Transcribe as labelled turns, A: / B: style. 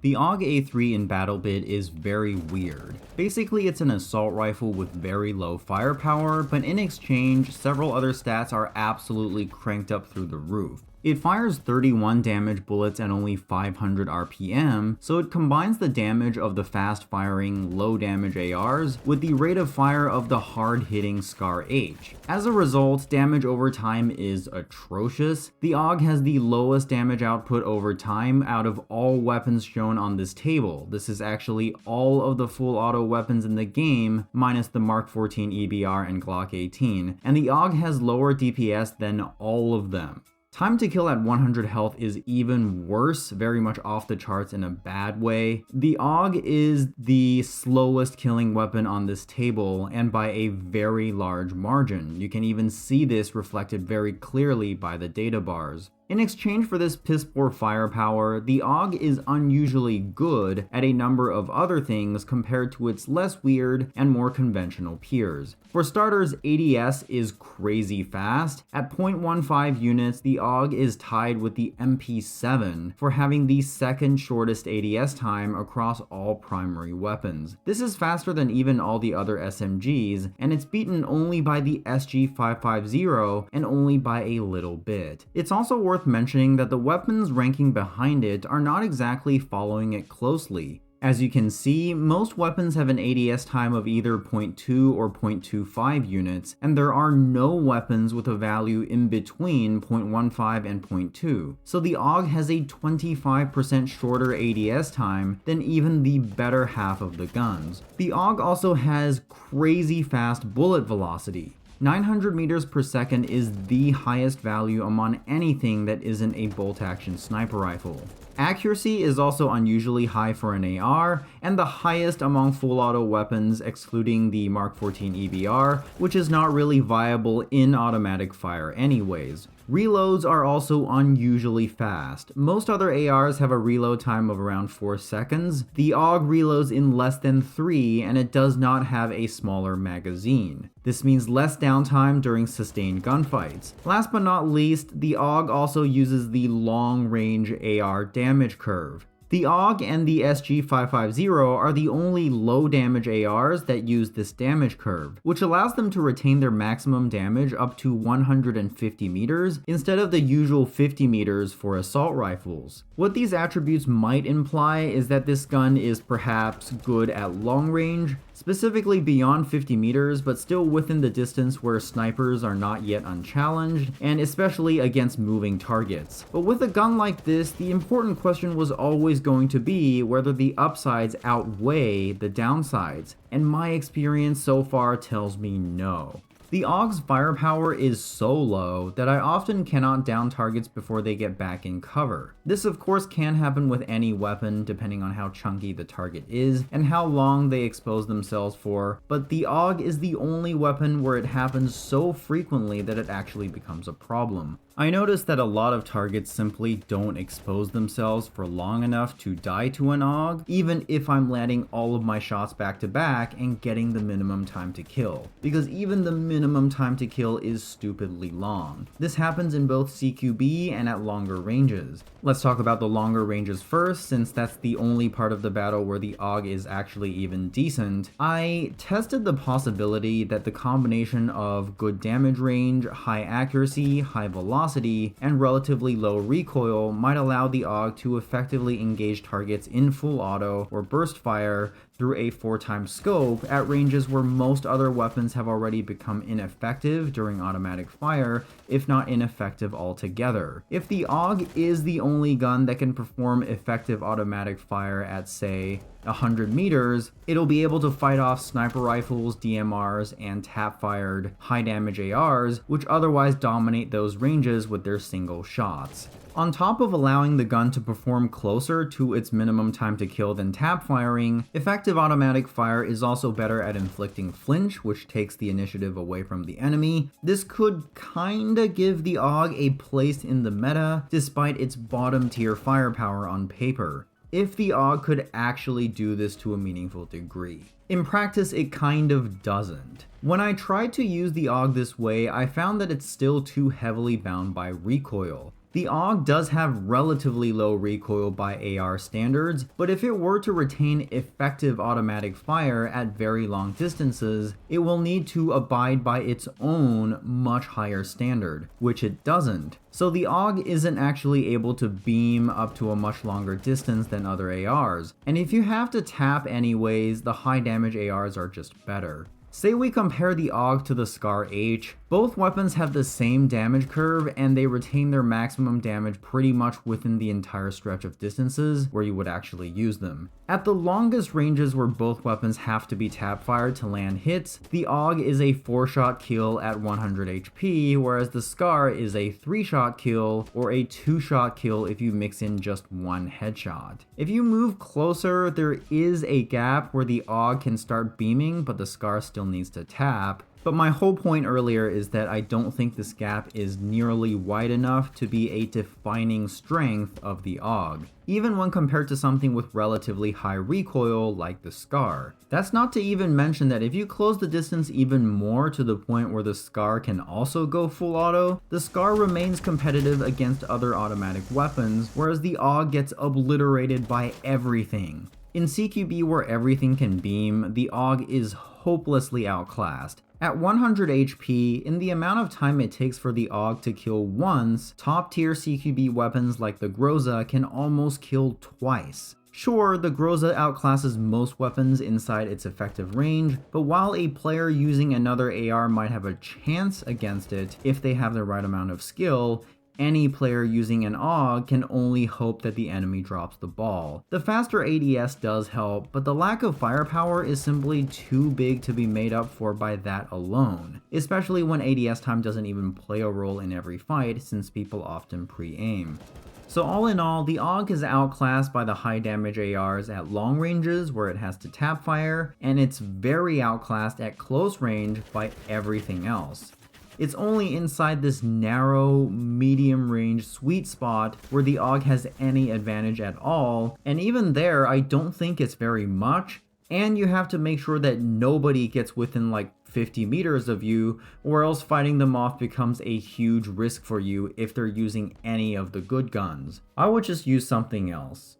A: The AUG A3 in BattleBit is very weird. Basically, it's an assault rifle with very low firepower, but in exchange, several other stats are absolutely cranked up through the roof. It fires 31 damage bullets at only 500 RPM, so it combines the damage of the fast-firing, low-damage ARs with the rate of fire of the hard-hitting Scar H. As a result, damage over time is atrocious. The AUG has the lowest damage output over time out of all weapons shown on this table. This is actually all of the full auto weapons in the game, minus the Mark 14 EBR and Glock 18, and the AUG has lower DPS than all of them. Time to kill at 100 health is even worse, very much off the charts in a bad way. The AUG is the slowest killing weapon on this table, and by a very large margin. You can even see this reflected very clearly by the data bars. In exchange for this piss-poor firepower, the AUG is unusually good at a number of other things compared to its less weird and more conventional peers. For starters, ADS is crazy fast. At 0.15 units, the AUG is tied with the MP7 for having the second shortest ADS time across all primary weapons. This is faster than even all the other SMGs, and it's beaten only by the SG550 and only by a little bit. It's also worth mentioning that the weapons ranking behind it are not exactly following it closely. As you can see, most weapons have an ADS time of either 0.2 or 0.25 units, and there are no weapons with a value in between 0.15 and 0.2. So the AUG has a 25% shorter ADS time than even the better half of the guns. The AUG also has crazy fast bullet velocity. 900 meters per second is the highest value among anything that isn't a bolt-action sniper rifle. Accuracy is also unusually high for an AR, and the highest among full auto weapons excluding the Mark 14 EBR, which is not really viable in automatic fire anyways. Reloads are also unusually fast. Most other ARs have a reload time of around 4 seconds. The AUG reloads in less than 3, and it does not have a smaller magazine. This means less downtime during sustained gunfights. Last but not least, the AUG also uses the long-range AR damage curve. The AUG and the SG550 are the only low damage ARs that use this damage curve, which allows them to retain their maximum damage up to 150 meters instead of the usual 50 meters for assault rifles. What these attributes might imply is that this gun is perhaps good at long range, specifically beyond 50 meters, but still within the distance where snipers are not yet unchallenged, and especially against moving targets. But with a gun like this, the important question was always going to be whether the upsides outweigh the downsides, and my experience so far tells me no. The AUG's firepower is so low that I often cannot down targets before they get back in cover. This of course can happen with any weapon depending on how chunky the target is and how long they expose themselves for, but the AUG is the only weapon where it happens so frequently that it actually becomes a problem. I noticed that a lot of targets simply don't expose themselves for long enough to die to an AUG, even if I'm landing all of my shots back to back and getting the minimum time to kill, because even the minimum time to kill is stupidly long. This happens in both CQB and at longer ranges. Let's talk about the longer ranges first, since that's the only part of the battle where the AUG is actually even decent. I tested the possibility that the combination of good damage range, high accuracy, high velocity, and relatively low recoil might allow the AUG to effectively engage targets in full auto or burst fire through a 4x scope at ranges where most other weapons have already become ineffective during automatic fire, if not ineffective altogether. If the AUG is the only gun that can perform effective automatic fire at, say, 100 meters, it'll be able to fight off sniper rifles, DMRs, and tap-fired high-damage ARs, which otherwise dominate those ranges with their single shots. On top of allowing the gun to perform closer to its minimum time to kill than tap firing, effective automatic fire is also better at inflicting flinch, which takes the initiative away from the enemy. This could kinda give the AUG a place in the meta, despite its bottom tier firepower on paper, if the AUG could actually do this to a meaningful degree. In practice, it kind of doesn't. When I tried to use the AUG this way, I found that it's still too heavily bound by recoil. The AUG does have relatively low recoil by AR standards, but if it were to retain effective automatic fire at very long distances, it will need to abide by its own much higher standard, which it doesn't. So the AUG isn't actually able to beam up to a much longer distance than other ARs, and if you have to tap anyways, the high damage ARs are just better. Say we compare the AUG to the Scar H, both weapons have the same damage curve and they retain their maximum damage pretty much within the entire stretch of distances where you would actually use them. At the longest ranges where both weapons have to be tap fired to land hits, the AUG is a 4-shot kill at 100 HP, whereas the Scar is a 3-shot kill or a 2-shot kill if you mix in just one headshot. If you move closer, there is a gap where the AUG can start beaming, but the Scar still needs to tap. But my whole point earlier is that I don't think this gap is nearly wide enough to be a defining strength of the AUG, even when compared to something with relatively high recoil like the Scar. That's not to even mention that if you close the distance even more to the point where the Scar can also go full auto, the Scar remains competitive against other automatic weapons, whereas the AUG gets obliterated by everything. In CQB where everything can beam, the AUG is hopelessly outclassed. At 100 HP, in the amount of time it takes for the AUG to kill once, top tier CQB weapons like the Groza can almost kill twice. Sure, the Groza outclasses most weapons inside its effective range, but while a player using another AR might have a chance against it if they have the right amount of skill, any player using an AUG can only hope that the enemy drops the ball. The faster ADS does help, but the lack of firepower is simply too big to be made up for by that alone, especially when ADS time doesn't even play a role in every fight since people often pre-aim. So all in all, the AUG is outclassed by the high damage ARs at long ranges where it has to tap fire, and it's very outclassed at close range by everything else. It's only inside this narrow, medium range sweet spot where the AUG has any advantage at all, and even there I don't think it's very much, and you have to make sure that nobody gets within like 50 meters of you, or else fighting them off becomes a huge risk for you if they're using any of the good guns. I would just use something else.